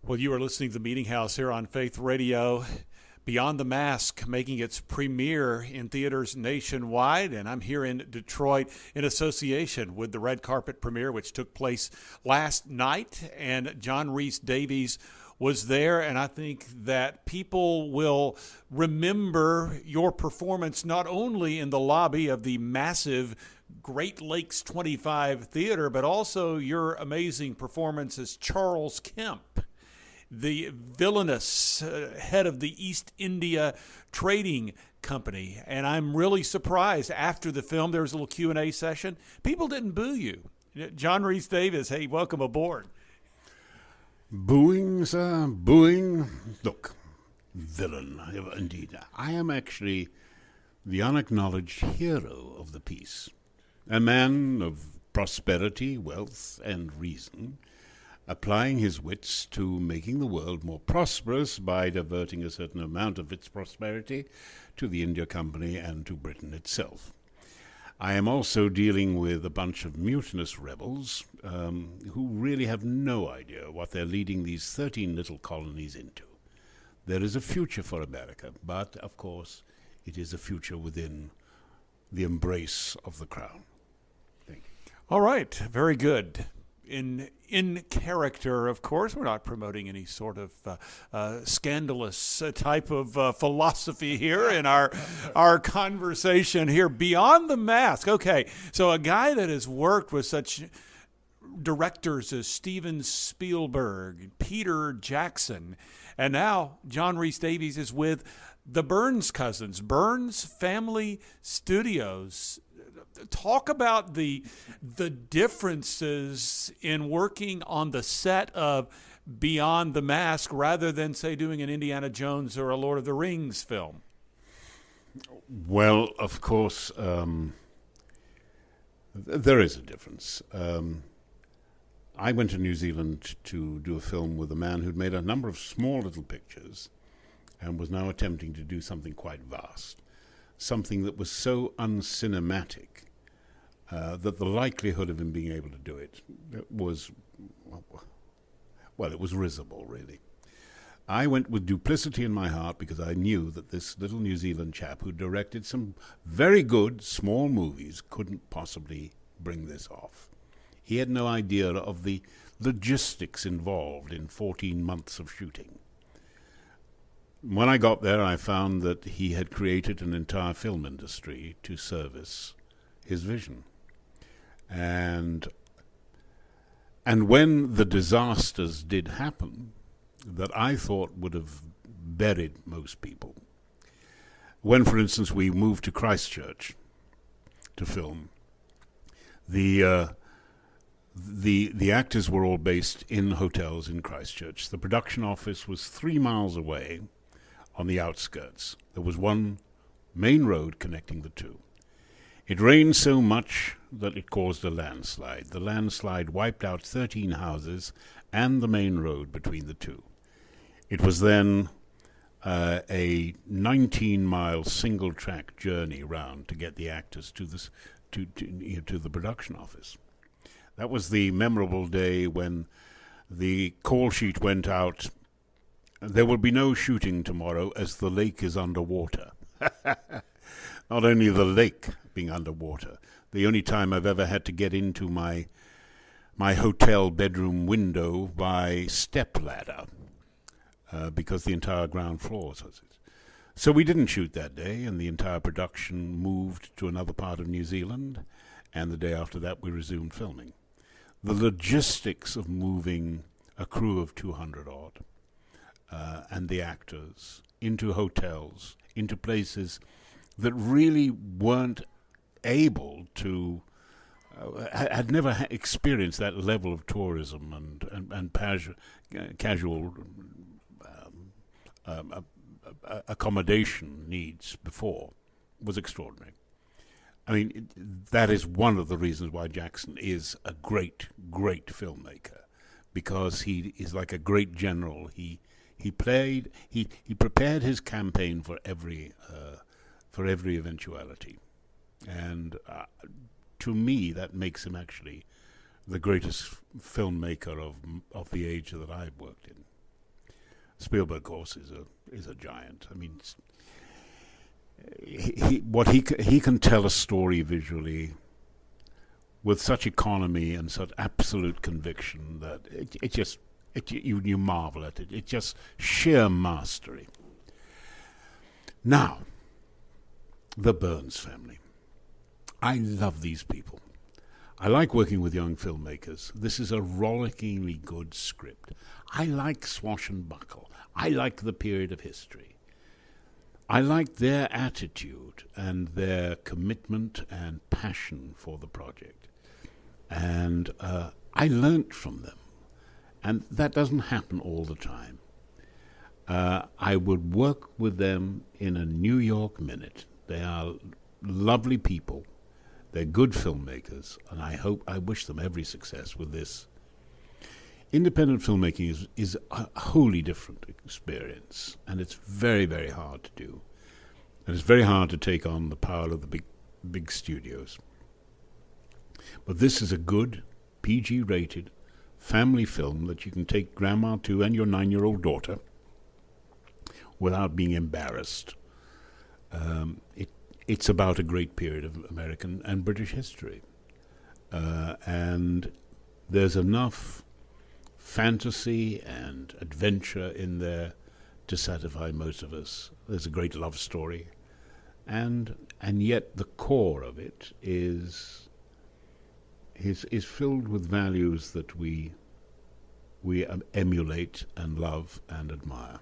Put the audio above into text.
Well, you are listening to the Meeting House here on Faith Radio. Beyond the Mask making its premiere in theaters nationwide, and I'm here in Detroit in association with the red carpet premiere, which took place last night, and John Rhys-Davies was there, and I think that people will remember your performance not only in the lobby of the massive Great Lakes 25 Theater, but also your amazing performance as Charles Kemp, the villainous head of the East India Trading Company. And I'm really surprised after the film, there was a little Q&A session. People didn't boo you. John Rhys-Davies, hey, welcome aboard. Booing, sir, booing. Look, villain, indeed. I am actually the unacknowledged hero of the piece. A man of prosperity, wealth, and reason, applying his wits to making the world more prosperous by diverting a certain amount of its prosperity to the India Company and to Britain itself. I am also dealing with a bunch of mutinous rebels who really have no idea what they're leading these 13 little colonies into. There is a future for America, but, of course, it is a future within the embrace of the crown. Thank you. All right, very good. In character, of course. We're not promoting any sort of scandalous type of philosophy here in our conversation here. Beyond the Mask. Okay, so a guy that has worked with such directors as Steven Spielberg, Peter Jackson, and now John Rhys-Davies is with the Burns cousins, Burns Family Studios. Talk about the differences in working on the set of Beyond the Mask rather than, say, doing an Indiana Jones or a Lord of the Rings film. Well, of course, there is a difference. I went to New Zealand to do a film with a man who'd made a number of small little pictures and was now attempting to do something quite vast, something that was so uncinematic that the likelihood of him being able to do it was, well, it was risible, really. I went with duplicity in my heart because I knew that this little New Zealand chap who directed some very good small movies couldn't possibly bring this off. He had no idea of the logistics involved in 14 months of shooting. When I got there, I found that he had created an entire film industry to service his vision. And when the disasters did happen that I thought would have buried most people, when, for instance, we moved to Christchurch to film, the actors were all based in hotels in Christchurch. The production office was 3 miles away on the outskirts. There was one main road connecting the two. It rained so much that it caused a landslide. The landslide wiped out 13 houses and the main road between the two. It was then a 19-mile single-track journey round to get the actors to the production office. That was the memorable day when the call sheet went out. There will be no shooting tomorrow as the lake is underwater. Not only the lake being underwater, the only time I've ever had to get into my hotel bedroom window by step ladder because the entire ground floor was it. So we didn't shoot that day, and the entire production moved to another part of New Zealand, and the day after that we resumed filming. The logistics of moving a crew of 200-odd and the actors into hotels, into places that really weren't able to, had never experienced that level of tourism and casual accommodation needs before, was extraordinary. I mean, that is one of the reasons why Jackson is a great, great filmmaker, because he is like a great general. He prepared his campaign for every eventuality, and to me that makes him actually the greatest filmmaker of the age that I've worked in. Spielberg, of course, is a giant. I mean, he can tell a story visually with such economy and such absolute conviction that you marvel at it. It's just sheer mastery. Now, the Burns family. I love these people. I like working with young filmmakers. This is a rollickingly good script. I like swashbuckle. I like the period of history. I like their attitude and their commitment and passion for the project. And I learnt from them. And that doesn't happen all the time. I would work with them in a New York minute. They are lovely people. They're good filmmakers, and I wish them every success with this. Independent filmmaking is a wholly different experience, and it's very, very hard to do. And it's very hard to take on the power of the big studios. But this is a good, PG-rated family film that you can take grandma to and your 9-year-old daughter without being embarrassed. It's about a great period of American and British history. And there's enough fantasy and adventure in there to satisfy most of us. There's a great love story. And yet the core of it is filled with values that we emulate and love and admire.